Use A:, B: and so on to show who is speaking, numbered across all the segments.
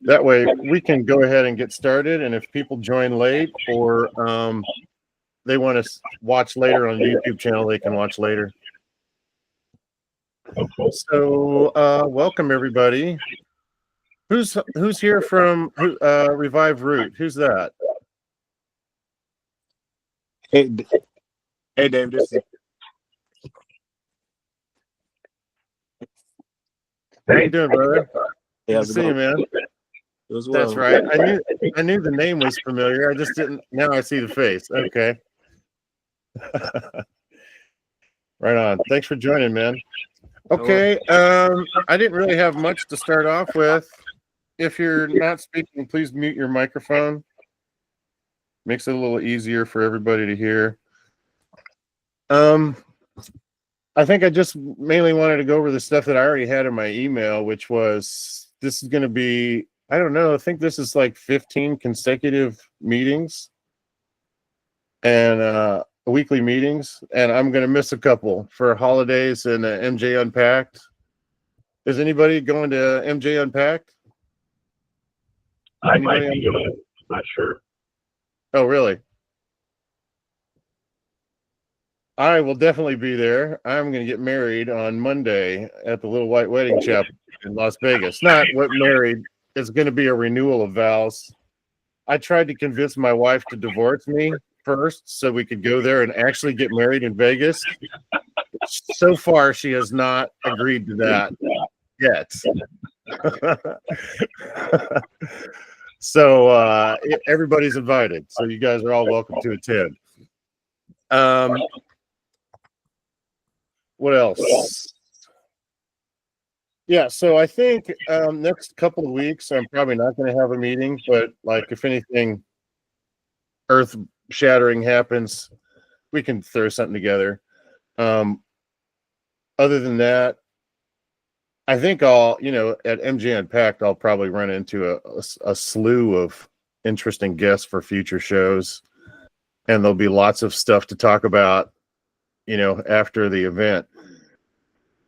A: That way we can go ahead and get started. And if people join late or they want to watch later on the YouTube channel, they can watch later. So welcome everybody. Who's here from Revive Root? Who's that?
B: Hey Dave, this is...
A: How you doing, brother?
B: Yeah,
A: Good to see you, man.
B: Well.
A: That's right. I knew the name was familiar. I just didn't. Now I see the face. Okay. Right on. Thanks for joining, man. Okay. I didn't really have much to start off with. If you're not speaking, please mute your microphone. Makes it a little easier for everybody to hear. I think I just mainly wanted to go over the stuff that I already had in my email, which was this is going to be, I don't know, I think this is like 15 consecutive meetings and weekly meetings, and I'm going to miss a couple for holidays and MJ Unpacked. Is anybody going to MJ Unpacked?
C: I might be going. I'm not sure.
A: Oh, really? I will definitely be there. I'm going to get married on Monday at the Little White Wedding Chapel in Las Vegas. Not what married. It's going to be a renewal of vows. I tried to convince my wife to divorce me first so we could go there and actually get married in Vegas. So far, she has not agreed to that yet. So everybody's invited. So you guys are all welcome to attend. What else? Yeah, so I think next couple of weeks I'm probably not going to have a meeting, but like if anything earth shattering happens, we can throw something together. Other than that, I think I'll, at MJ Unpacked, I'll probably run into a slew of interesting guests for future shows, and there'll be lots of stuff to talk about, after the event.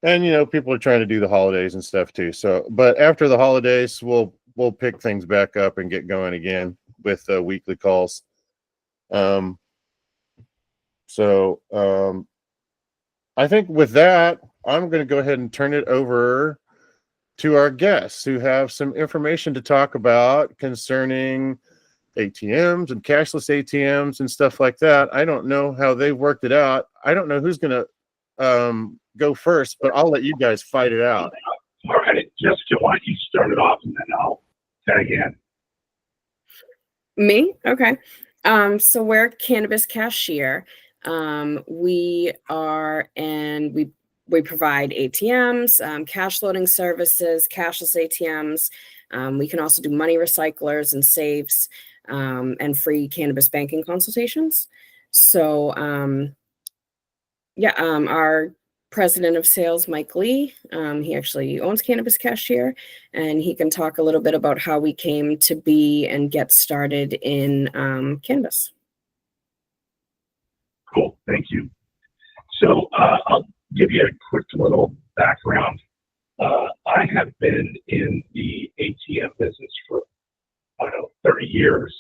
A: And, people are trying to do the holidays and stuff too. So, but after the holidays, we'll pick things back up and get going again with weekly calls. I think with that, I'm going to go ahead and turn it over to our guests who have some information to talk about concerning ATMs and cashless ATMs and stuff like that. I don't know how they've worked it out. I don't know who's going to go first, but I'll let you guys fight it out.
C: All right, Jessica, why don't you start it off and then I'll tag in.
D: Me? Okay. So we're cannabis cashier. We provide ATMs, cash loading services, cashless ATMs. We can also do money recyclers and safes, and free cannabis banking consultations. So, our president of sales, Mike Lee, he actually owns Cannabis Cashier, and he can talk a little bit about how we came to be and get started in cannabis.
C: Cool, thank you. So I'll give you a quick little background. I have been in the ATM business for, 30 years.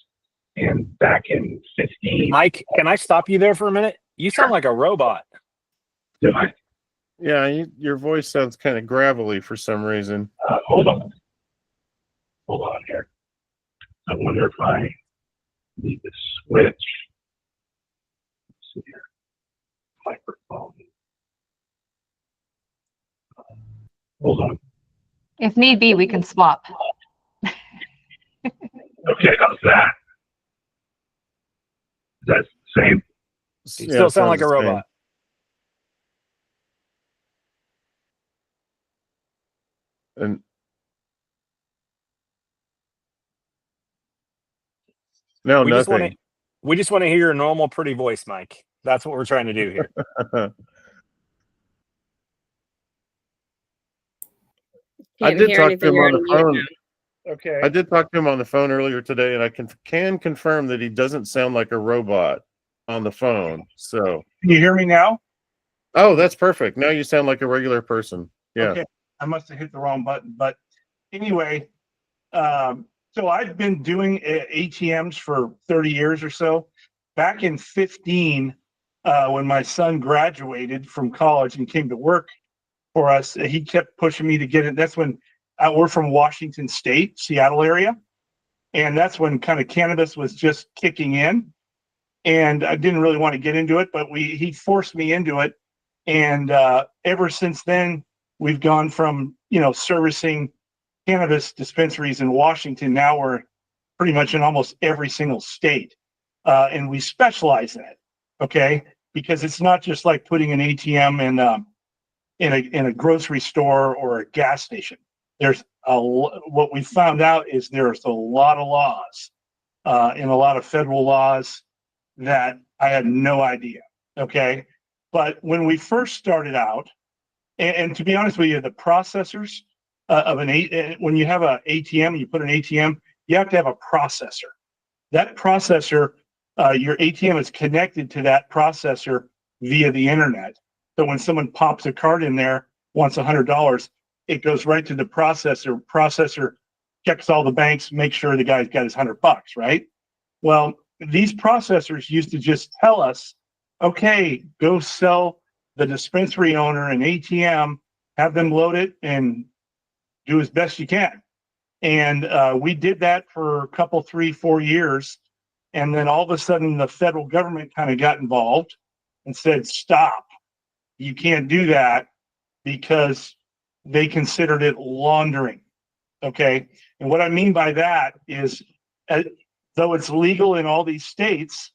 C: And back in 15...
B: Mike, can I stop you there for a minute? You sound like a robot.
C: Do I?
A: Yeah, your voice sounds kind of gravelly for some reason.
C: Hold on here. I wonder if I need to switch. Let's see here. Microphone. Hold on.
E: If need be, we can swap.
C: Okay, how's that? Is that the same?
B: You still sound like a robot.
A: And no, nothing.
B: We just want to hear your normal, pretty voice, Mike. That's what we're trying to do here.
A: I did talk to him on the phone.
B: Okay.
A: I did talk to him on the phone earlier today, and I can confirm that he doesn't sound like a robot on the phone. So
F: can you hear me now?
A: Oh, that's perfect. Now you sound like a regular person. Yeah.
F: Okay. I must have hit the wrong button, but anyway, So I've been doing ATMs for 30 years or so. Back in 15, when my son graduated from college and came to work for us, he kept pushing me to get it. That's when we're from Washington State, Seattle area. And that's when kind of cannabis was just kicking in. And I didn't really want to get into it, but he forced me into it. And ever since then, we've gone from, servicing cannabis dispensaries in Washington. Now we're pretty much in almost every single state. And we specialize in it, okay? Because it's not just like putting an ATM in a grocery store or a gas station. There's what we found out is there's a lot of laws and a lot of federal laws that I had no idea. Okay. But when we first started out, and to be honest with you, the processors when you have an ATM, you put an ATM, you have to have a processor. That processor, your ATM is connected to that processor via the internet. So when someone pops a card in there, wants $100, it goes right to the processor. Processor checks all the banks, make sure the guy's got his $100, right? Well, these processors used to just tell us, okay, go sell the dispensary owner an ATM, have them load it and do as best you can. And we did that for a couple, 3, 4 years. And then all of a sudden the federal government kind of got involved and said, stop, you can't do that, because they considered it laundering. Okay. And what I mean by that is, though it's legal in all these states,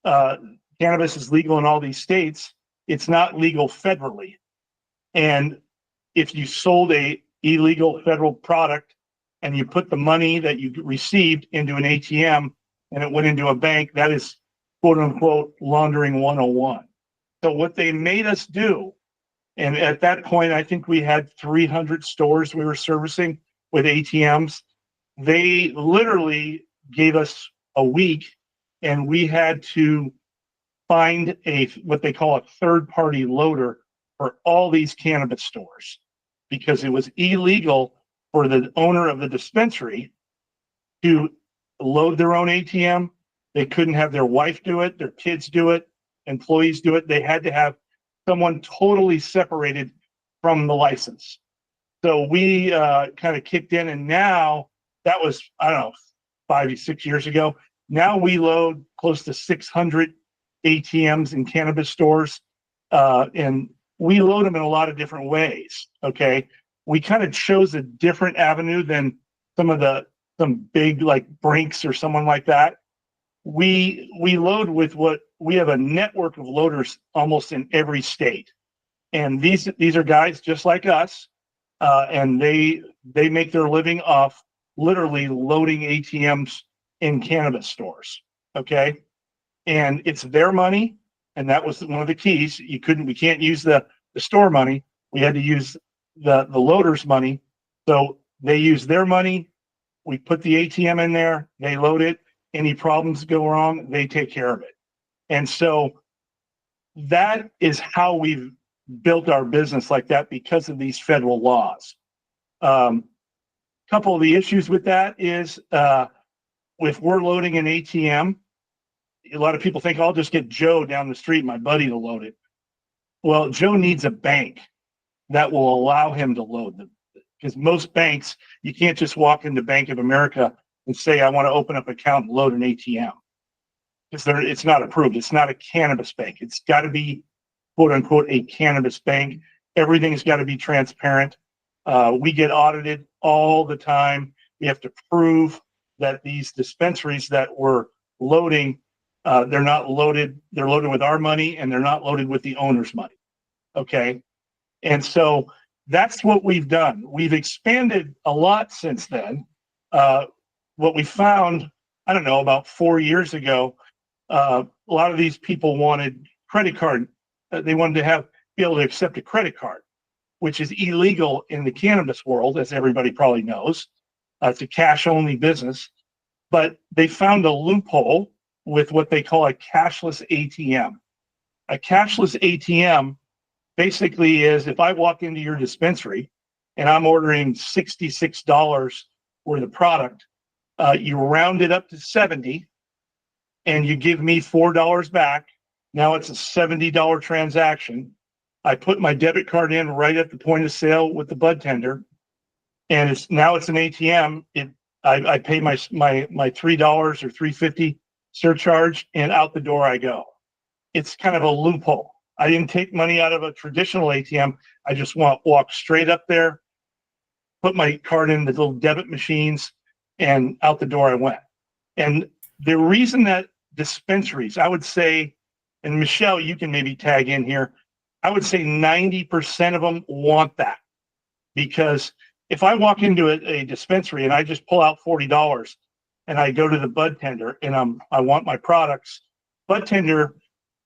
F: cannabis is legal in all these states, it's not legal federally. And if you sold a illegal federal product and you put the money that you received into an ATM and it went into a bank, that is quote unquote laundering 101. So what they made us do, and at that point, I think we had 300 stores we were servicing with ATMs. They literally gave us a week, and we had to find what they call a third-party loader for all these cannabis stores, because it was illegal for the owner of the dispensary to load their own ATM. They couldn't have their wife do it, their kids do it, employees do it. They had to have someone totally separated from the license. So we kind of kicked in, and now that was, I don't know, 5 or 6 years ago. Now we load close to 600 ATMs in cannabis stores, and we load them in a lot of different ways. Okay, we kind of chose a different avenue than some big like Brinks or someone like that. We load with we have a network of loaders almost in every state, and these are guys just like us, and they make their living off literally loading ATMs in cannabis stores. Okay, and it's their money, and that was one of the keys. We can't use the store money. We had to use the loaders' money. So they use their money. We put the ATM in there. They load it. Any problems go wrong, they take care of it. And so that is how we've built our business like that, because of these federal laws. Couple of the issues with that is if we're loading an ATM, a lot of people think I'll just get Joe down the street, my buddy, to load it. Well, Joe needs a bank that will allow him to load them, because most banks, you can't just walk into Bank of America and say, I want to open up an account and load an ATM, because it's not approved. It's not a cannabis bank. It's got to be, quote unquote, a cannabis bank. Everything's got to be transparent. We get audited all the time. We have to prove that these dispensaries that we're loading, they're not loaded. They're loaded with our money, and they're not loaded with the owner's money. Okay. And so that's what we've done. We've expanded a lot since then. What we found, I don't know, about 4 years ago, a lot of these people wanted credit card. They wanted to be able to accept a credit card, which is illegal in the cannabis world, as everybody probably knows. It's a cash-only business. But they found a loophole with what they call a cashless ATM. A cashless ATM basically is, if I walk into your dispensary and I'm ordering $66 or the product, you round it up to 70 and you give me $4 back. Now it's a $70 transaction. I put my debit card in right at the point of sale with the bud tender, and it's an ATM. I pay my $3 or $3.50 surcharge, and out the door I go. It's kind of a loophole. I didn't take money out of a traditional ATM. I just walk straight up there, put my card in the little debit machines, and out the door I went. And the reason that dispensaries, I would say, and Michelle, you can maybe tag in here, I would say 90% of them want that. Because if I walk into a dispensary and I just pull out $40 and I go to the bud tender and I want my products, bud tender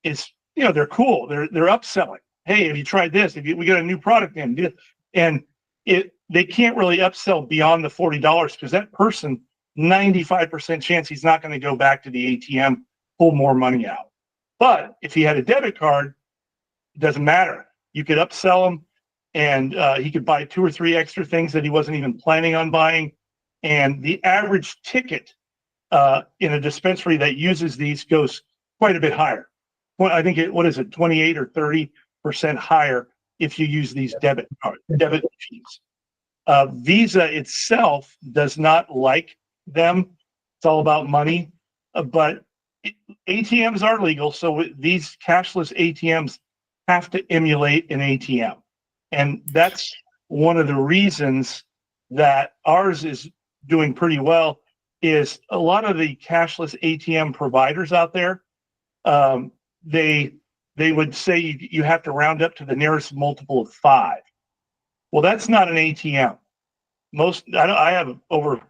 F: is, they're cool. They're upselling. Hey, have you tried this? We got a new product in, and they can't really upsell beyond the $40 because that person, 95% chance he's not going to go back to the ATM, pull more money out. But if he had a debit card, it doesn't matter. You could upsell him, and he could buy 2 or 3 extra things that he wasn't even planning on buying. And the average ticket in a dispensary that uses these goes quite a bit higher. Well, I think 28 or 30% higher if you use these debit machines. Visa itself does not like them. It's all about money, but ATMs are legal. So these cashless ATMs have to emulate an ATM. And that's one of the reasons that ours is doing pretty well is a lot of the cashless ATM providers out there, they would say you have to round up to the nearest multiple of 5. Well, that's not an ATM. I have over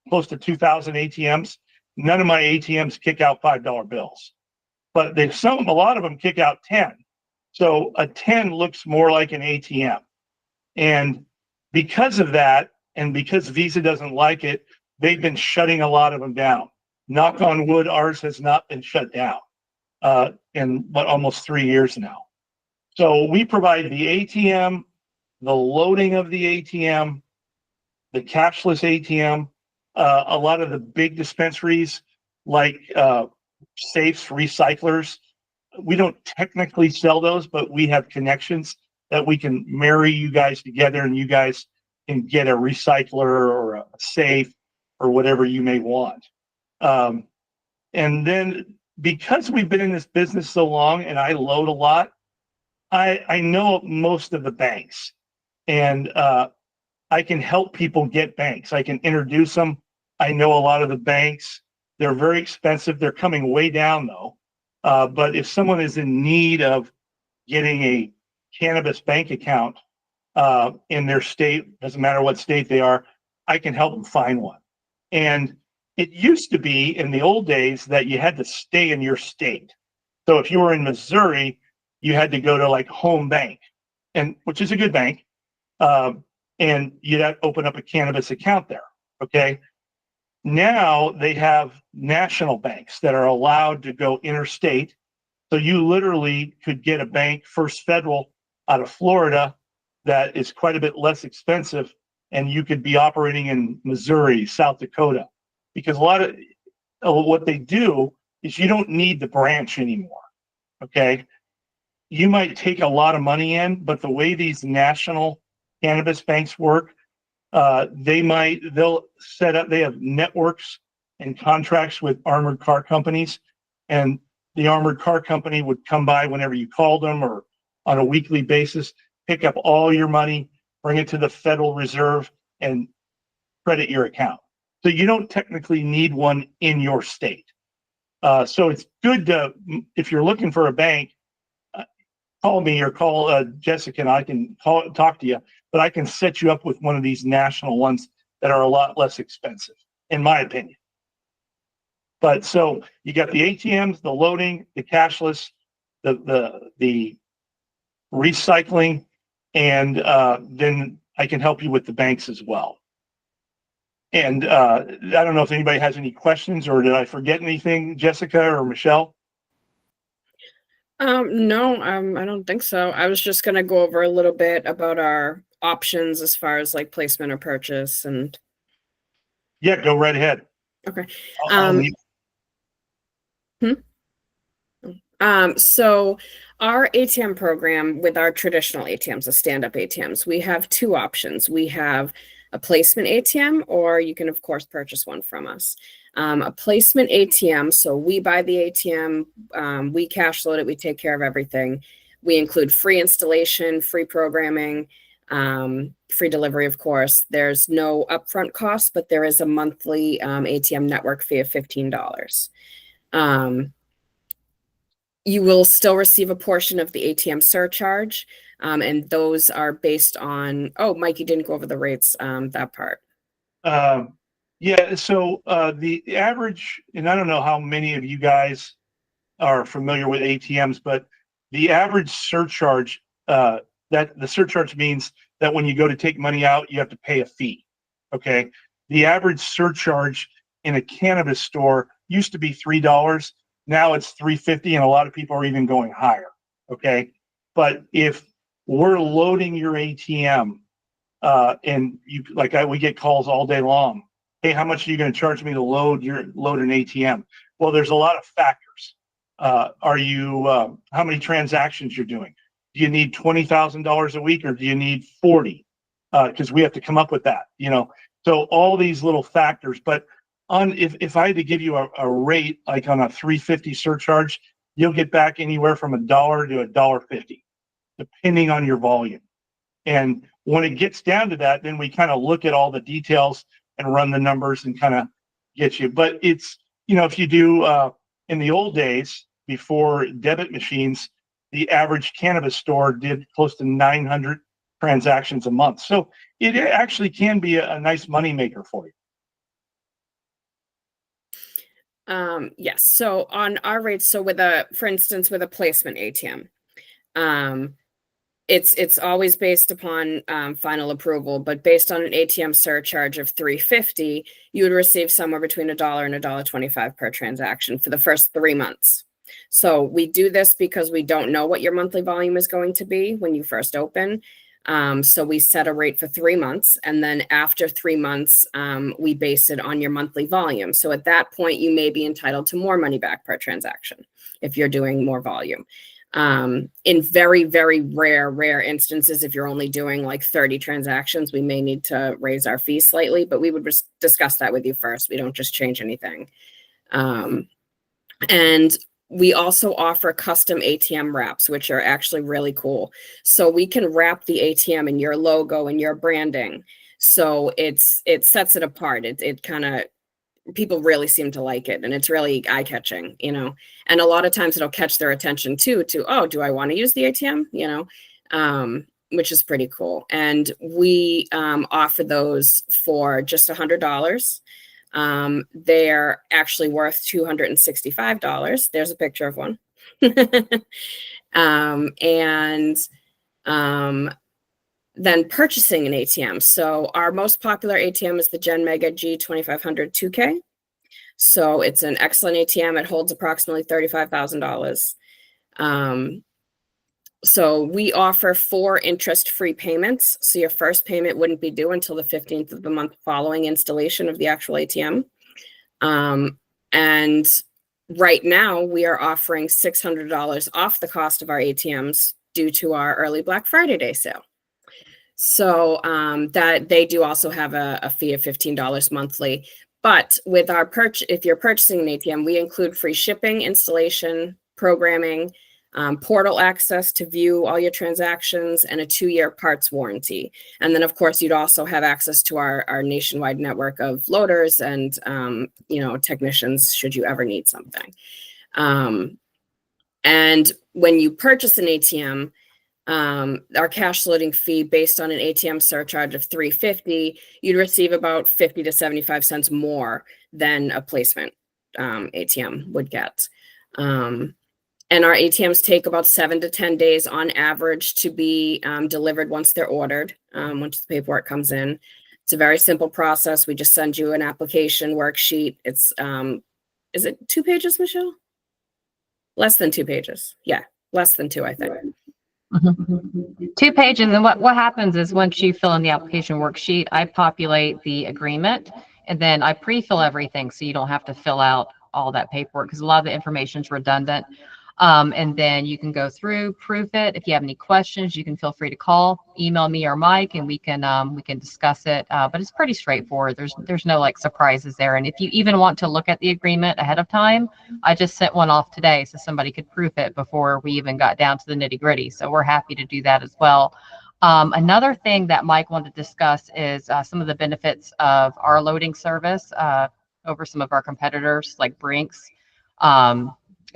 F: close to 2,000 ATMs. None of my ATMs kick out $5 bills, but a lot of them kick out 10. So a 10 looks more like an ATM. And because of that, and because Visa doesn't like it, they've been shutting a lot of them down. Knock on wood, ours has not been shut down in almost 3 years now. So we provide the ATM, the loading of the ATM, the cashless ATM. A lot of the big dispensaries like safes, recyclers, we don't technically sell those, but we have connections that we can marry you guys together, and you guys can get a recycler or a safe or whatever you may want. And then because we've been in this business so long and I load a lot, I know most of the banks, and I can help people get banks. I can introduce them. I know a lot of the banks. They're very expensive. They're coming way down though. But if someone is in need of getting a cannabis bank account in their state, doesn't matter what state they are, I can help them find one. And it used to be in the old days that you had to stay in your state. So if you were in Missouri, you had to go to like Home Bank, which is a good bank, and you'd have to open up a cannabis account there. Okay. Now they have national banks that are allowed to go interstate. So you literally could get a bank, First Federal, out of Florida that is quite a bit less expensive, and you could be operating in Missouri, South Dakota, because a lot of what they do is you don't need the branch anymore. Okay. You might take a lot of money in, but the way these national cannabis banks work, they'll set up, they have networks and contracts with armored car companies, and the armored car company would come by whenever you called them or on a weekly basis, pick up all your money, bring it to the Federal Reserve, and credit your account. So you don't technically need one in your state. So it's good to, if you're looking for a bank, call me or call Jessica, and I can talk to you, but I can set you up with one of these national ones that are a lot less expensive, in my opinion. But so you got the ATMs, the loading, the cashless, the recycling, and then I can help you with the banks as well. And I don't know if anybody has any questions, or did I forget anything, Jessica or Michelle?
D: No, I don't think so. I was just going to go over a little bit about our options as far as like placement or purchase. And
F: Yeah, go right ahead.
D: Okay.
F: I'll need-
D: So our ATM program with our traditional ATMs, the stand-up ATMs, we have two options. We have a placement ATM, or you can of course purchase one from us. A placement ATM, so we buy the ATM, we cash load it, we take care of everything. We include free installation, free programming, free delivery, of course. There's no upfront cost, but there is a monthly ATM network fee of $15. You will still receive a portion of the ATM surcharge, and those are based on, oh, Mike, you didn't go over the rates, that part.
F: Yeah, so the average, and I don't know how many of you guys are familiar with ATMs, but the average surcharge, that the surcharge means that when you go to take money out, you have to pay a fee. Okay. The average surcharge in a cannabis store used to be $3. Now it's $3.50, and a lot of people are even going higher. Okay. But if we're loading your ATM, and you we get calls all day long. Hey, how much are you going to charge me to load an ATM? Well, there's a lot of factors. Are you how many transactions you're doing? Do you need $20,000 a week, or do you need 40? Because we have to come up with that, So all these little factors. But if I had to give you a rate, like on a $3.50 surcharge, you'll get back anywhere from $1 to $1.50, depending on your volume. And when it gets down to that, then we kind of look at all the details and run the numbers and kind of get you. But it's, if you do in the old days before debit machines, the average cannabis store did close to 900 transactions a month. So it actually can be a nice moneymaker for you.
D: Yes. So on our rates, so for instance, with a placement ATM, it's always based upon final approval, but based on an ATM surcharge of $3.50, you would receive somewhere between $1 and $1.25 per transaction for the first 3 months. So we do this because we don't know what your monthly volume is going to be when you first open. So we set a rate for 3 months, and then after 3 months, we base it on your monthly volume. So at that point, you may be entitled to more money back per transaction if you're doing more volume. In very, very rare instances, if you're only doing like 30 transactions, we may need to raise our fees slightly, but we would discuss that with you first. We don't just change anything. And we also offer custom ATM wraps, which are actually really cool. So we can wrap the ATM in your logo and your branding. So it sets it apart. It kind of, people really seem to like it, and it's really eye-catching, and a lot of times it'll catch their attention too, oh, do I want to use the ATM, which is pretty cool. And we offer those for just $100. They're actually worth $265. There's a picture of one. Then purchasing an ATM. So our most popular ATM is the Gen Mega G2500 2K. So it's an excellent ATM. It holds approximately $35,000. So we offer 4 interest-free payments. So your first payment wouldn't be due until the 15th of the month following installation of the actual ATM. And right now we are offering $600 off the cost of our ATMs due to our early Black Friday Day sale. So that they do also have a fee of $15 monthly. But with our if you're purchasing an ATM, we include free shipping, installation, programming, portal access to view all your transactions, and a 2-year parts warranty. And then, of course, you'd also have access to our nationwide network of loaders and, technicians should you ever need something. And when you purchase an ATM, our cash loading fee based on an ATM surcharge of $3.50, you'd receive about 50 to 75 cents more than a placement ATM would get. And our ATMs take about 7 to 10 days on average to be delivered once they're ordered, once the paperwork comes in. It's a very simple process. We just send you an application worksheet. It's, is it 2 pages, Michelle? Less than 2 pages. Yeah, less than 2, I think.
E: 2 pages. And what happens is once you fill in the application worksheet, I populate the agreement, And then I pre-fill everything so you don't have to fill out all that paperwork because a lot of the information is redundant. And then you can go through, proof it. If you have any questions, you can feel free to call, email me or Mike, and we can discuss it. But it's pretty straightforward. There's no like surprises there. And if you even want to look at the agreement ahead of time, I just sent one off today so somebody could proof it before we even got down to the nitty gritty. So we're happy to do that as well. Another thing that Mike wanted to discuss is some of the benefits of our loading service over some of our competitors like Brinks.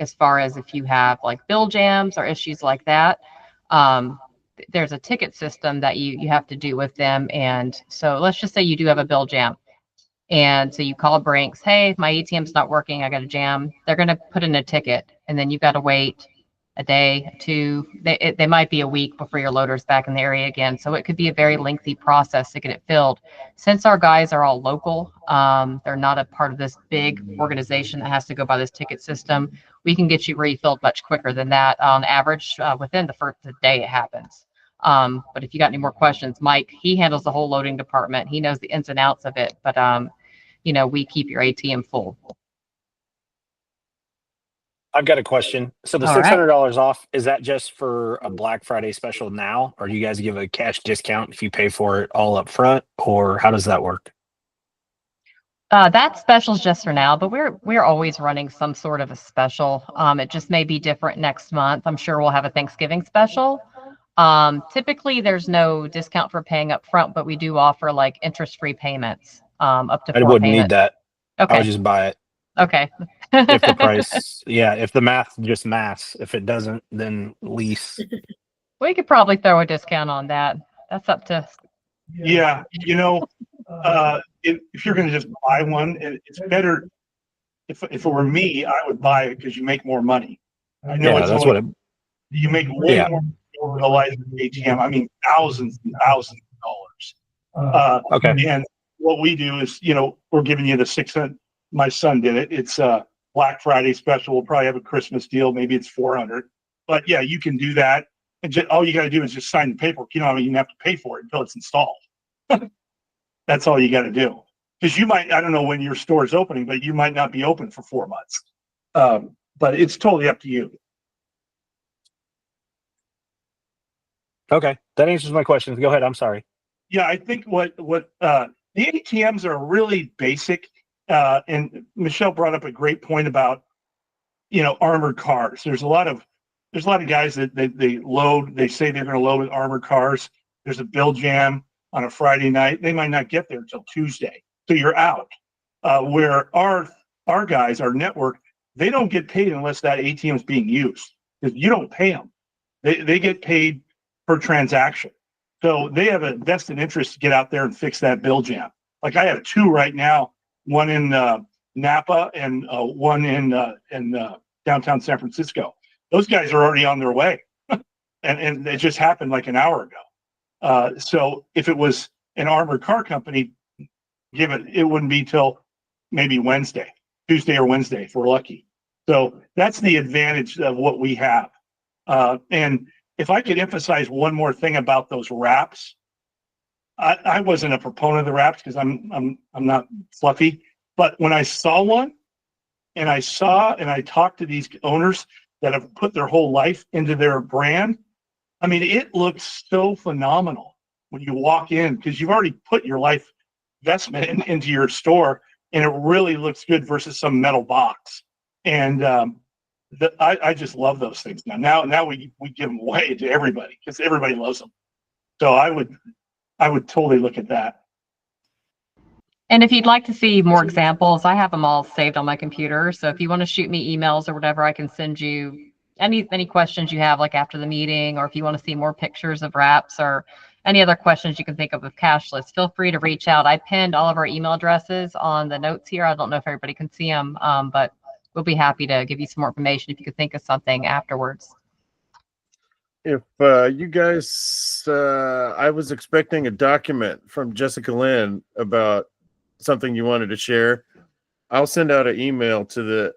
E: As far as if you have like bill jams or issues like that, there's a ticket system that you have to do with them. And so let's just say you do have a bill jam. And so you call Brinks, hey, my ATM's not working, I got a jam. They're going to put in a ticket, and then you've got to wait a day, two, they might be a week before your loader's back in the area again. So it could be a very lengthy process to get it filled. Since our guys are all local, they're not a part of this big organization that has to go by this ticket system. We can get you refilled much quicker than that on average within the first day it happens. But if you got any more questions, Mike, he handles the whole loading department. He knows the ins and outs of it, but we keep your ATM full.
B: I've got a question. So the
E: All right.
B: $600 off, is that just for a Black Friday special now, or do you guys give a cash discount if you pay for it all up front, or how does that work?
E: That special's just for now, but we're always running some sort of a special. It just may be different next month. I'm sure we'll have a Thanksgiving special. Typically there's no discount for paying up front, but we do offer like interest-free payments up to
B: I
E: 4
B: wouldn't
E: payments.
B: need that. I
E: Okay.
B: would just buy it.
E: Okay.
B: If the price, if the math just maths. If it doesn't, then lease.
E: We could probably throw a discount on that. That's up to.
F: Yeah, if you're going to just buy one, it's better. If it were me, I would buy it because you make more money. I know
B: Yeah, that's what it.
F: you make way
B: Yeah.
F: more over the life of the ATM. I mean, thousands and thousands of dollars.
B: Okay.
F: And what we do is, we're giving you the 600. My son did it. It's a Black Friday special. We'll probably have a Christmas deal. Maybe it's 400. But yeah, you can do that. And all you got to do is just sign the paperwork. You don't even have to pay for it until it's installed. That's all you got to do. Because you might, I don't know when your store is opening, but you might not be open for 4 months. But it's totally up to you.
B: Okay, that answers my questions. Go ahead. I'm sorry.
F: Yeah, I think what the ATMs are really basic. And Michelle brought up a great point about, armored cars. There's a lot of guys that they load. They say they're going to load with armored cars. There's a bill jam on a Friday night. They might not get there until Tuesday, so you're out. Where our guys, our network, they don't get paid unless that ATM is being used. Because you don't pay them. They get paid per transaction. So they have a vested interest to get out there and fix that bill jam. Like I have 2 right now. One in Napa and one in downtown San Francisco. Those guys are already on their way, and it just happened like an hour ago. So if it was an armored car company, it wouldn't be till maybe Tuesday or Wednesday if we're lucky. So that's the advantage of what we have. And if I could emphasize one more thing about those wraps. I wasn't a proponent of the wraps because I'm not fluffy, but when I saw one and I talked to these owners that have put their whole life into their brand, I mean, it looks so phenomenal when you walk in because you've already put your life investment into your store and it really looks good versus some metal box. And I just love those things now we give them away to everybody because everybody loves them. So I would totally look at that.
E: And if you'd like to see more examples, I have them all saved on my computer. So if you want to shoot me emails or whatever, I can send you any questions you have like after the meeting, or if you want to see more pictures of wraps or any other questions you can think of with cashless, feel free to reach out. I pinned all of our email addresses on the notes here. I don't know if everybody can see them, but we'll be happy to give you some more information if you could think of something afterwards.
A: If you guys, I was expecting a document from Jessica Lynn about something you wanted to share. I'll send out an email to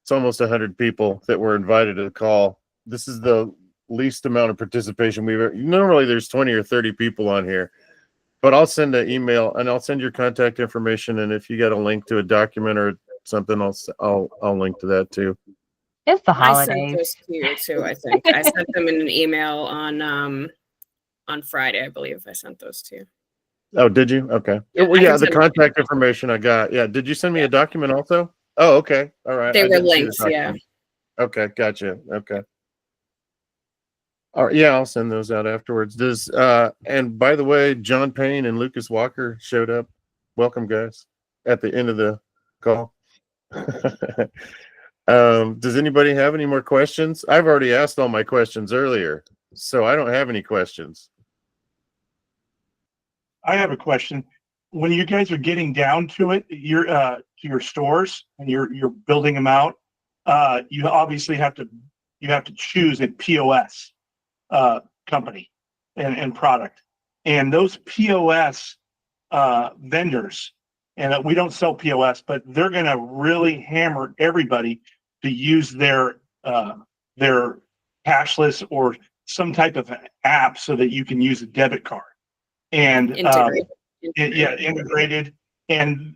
A: it's almost 100 people that were invited to the call. This is the least amount of participation we've ever. Normally there's 20 or 30 people on here, But I'll send an email and I'll send your contact information. And if you got a link to a document or something, I'll link to that too.
E: It's the
D: I sent
E: holidays.
D: those to you too, I think. I sent them in an email on Friday, I believe. I sent those to you.
A: Oh, did you? Okay.
D: Yeah,
A: Well,
D: I
A: yeah,
D: can
A: the
D: send
A: contact information I got. Yeah. Did you send me a document also? Oh, okay. All right.
D: They
A: I
D: were
A: didn't see the
D: links, yeah.
A: document. Okay, gotcha. Okay. All right, yeah, I'll send those out afterwards. And by the way, John Payne and Lucas Walker showed up. Welcome, guys, at the end of the call. Does anybody have any more questions? I've already asked all my questions earlier, so I don't have any questions.
F: I have a question. When you guys are getting down to it, you're to your stores and you're building them out. You obviously have to choose a POS company and product, and those POS vendors. And we don't sell POS, but they're going to really hammer everybody to use their cashless or some type of app so that you can use a debit card. And integrated. And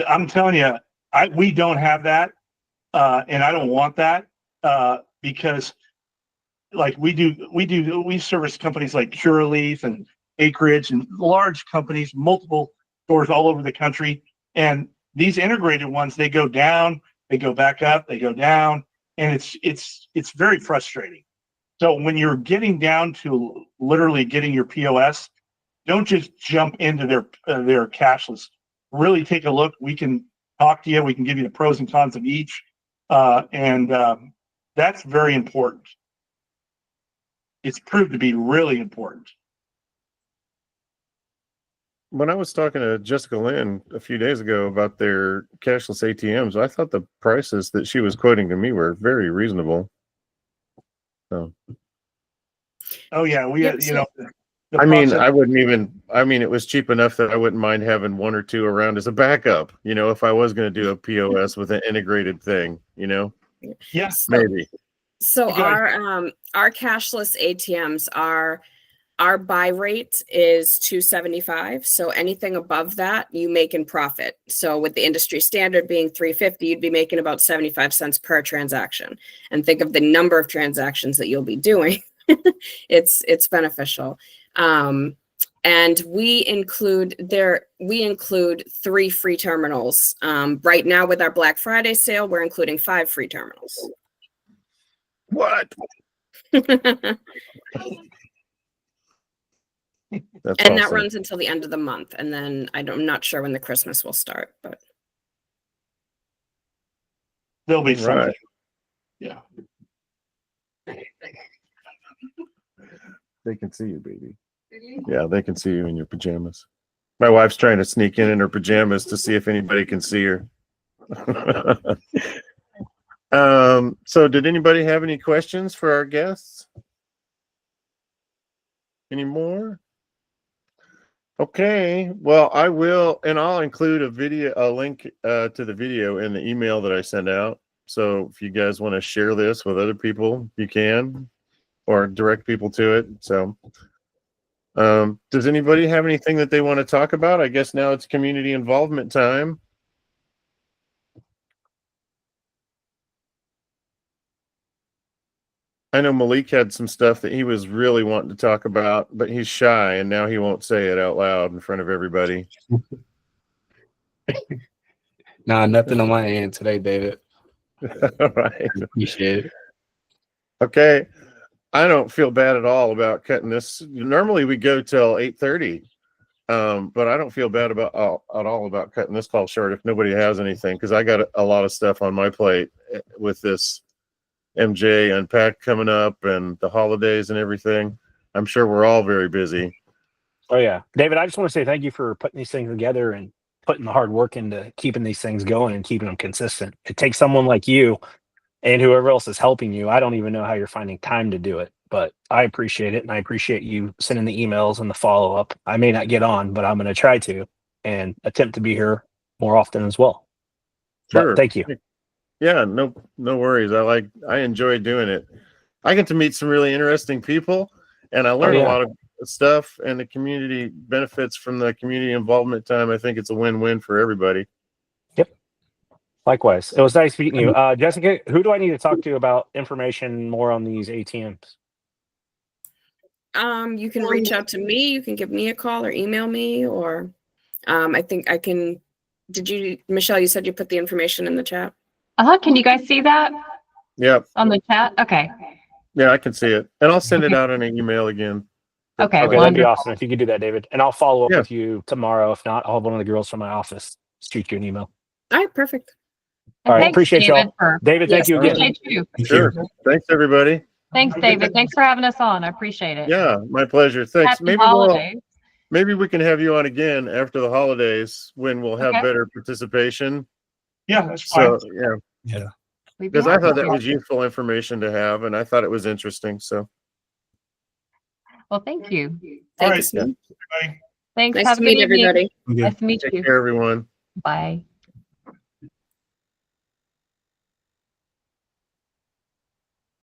F: I'm telling you, we don't have that, and I don't want that because, like we service companies like Curaleaf and Acreage and large companies, multiple stores all over the country. And these integrated ones, they go down, they go back up, they go down, and it's very frustrating. So when you're getting down to literally getting your POS, don't just jump into their cashless. Really take a look. We can talk to you. We can give you the pros and cons of each, and that's very important. It's proved to be really important.
A: When I was talking to Jessica Lynn a few days ago about their cashless ATMs, I thought the prices that she was quoting to me were very reasonable. So,
F: oh yeah,
A: I mean, it was cheap enough that I wouldn't mind having one or two around as a backup, if I was going to do a POS with an integrated thing,
F: Yeah,
A: maybe.
D: So our cashless ATMs our buy rate is $2.75. So anything above that, you make in profit. So with the industry standard being $3.50, you'd be making about 75 cents per transaction. And think of the number of transactions that you'll be doing. It's beneficial. And we include 3 free terminals. Right now with our Black Friday sale, we're including 5 free terminals.
A: What? That's
D: and
A: awesome.
D: that runs until the end of the month. And then I'm not sure when the Christmas will start, but
F: there'll be something.
A: Right.
F: Yeah.
A: They can see you, baby. Yeah, they can see you in your pajamas. My wife's trying to sneak in her pajamas to see if anybody can see her. So did anybody have any questions for our guests? Any more? Okay, well, I will, and I'll include a link to the video in the email that I send out. So if you guys want to share this with other people, you can, or direct people to it. So does anybody have anything that they want to talk about? I guess now it's community involvement time. I know Malik had some stuff that he was really wanting to talk about, but he's shy, and now he won't say it out loud in front of everybody.
G: Nah, nothing on my end today, David.
A: All right.
G: Appreciate it.
A: Okay. I don't feel bad at all about cutting this. Normally we go till 8:30, but I don't feel bad at all about cutting this call short if nobody has anything, because I got a lot of stuff on my plate with this MJ Unpacked coming up and the holidays and everything. I'm sure we're all very busy.
B: Oh yeah, David, I just want to say thank you for putting these things together and putting the hard work into keeping these things going and keeping them consistent. It takes someone like you and whoever else is helping you. I don't even know how you're finding time to do it, but I appreciate it. And I appreciate you sending the emails and the follow-up. I may not get on, but I'm going to try to and attempt to be here more often as well.
A: Sure.
B: But thank you.
A: Yeah, no worries. I enjoy doing it. I get to meet some really interesting people, and I learn a stuff and the community benefits from the community involvement time, I think it's a win-win for everybody.
B: Likewise. It was nice meeting you. Jessica, who do I need to talk to about information more on these ATMs?
D: You can reach out to me. You can give me a call or email me, or I think I can. Did you, Michelle? You said you put the information in the chat.
E: Can you guys see that
A: Yep.
E: on the chat? Okay.
A: Yeah, I can see it. And I'll send it out in an email again.
E: Okay.
B: Okay, that'd be awesome if you could do that, David. And I'll follow up
A: Yeah.
B: with you tomorrow. If not, I'll have one of the girls from my office shoot you an email.
D: All right, perfect.
B: All right,
E: Thanks,
B: appreciate
E: David,
B: y'all.
E: for-
B: David, thank
D: Yes,
B: you again.
E: Appreciate you.
A: Sure. Thanks, everybody.
E: Thanks, David. Thanks for having us on. I appreciate it.
A: Yeah, my pleasure. Thanks.
E: Happy holidays.
A: Maybe we can have you on again after the holidays when we'll have
E: Okay.
A: better participation.
F: Yeah, that's fine.
A: So, yeah,
E: We'd be
A: because I
E: happy
A: thought that
E: to.
A: was useful information to have, and I thought it was interesting. So,
E: Well, thank you.
F: All
D: Thanks.
F: right.
A: Yeah.
F: Bye.
E: Thanks.
D: Nice
E: Have
D: to
E: a good
D: meet
E: evening.
D: everybody.
E: Nice to meet
A: take
E: you.
A: care, everyone.
E: Bye.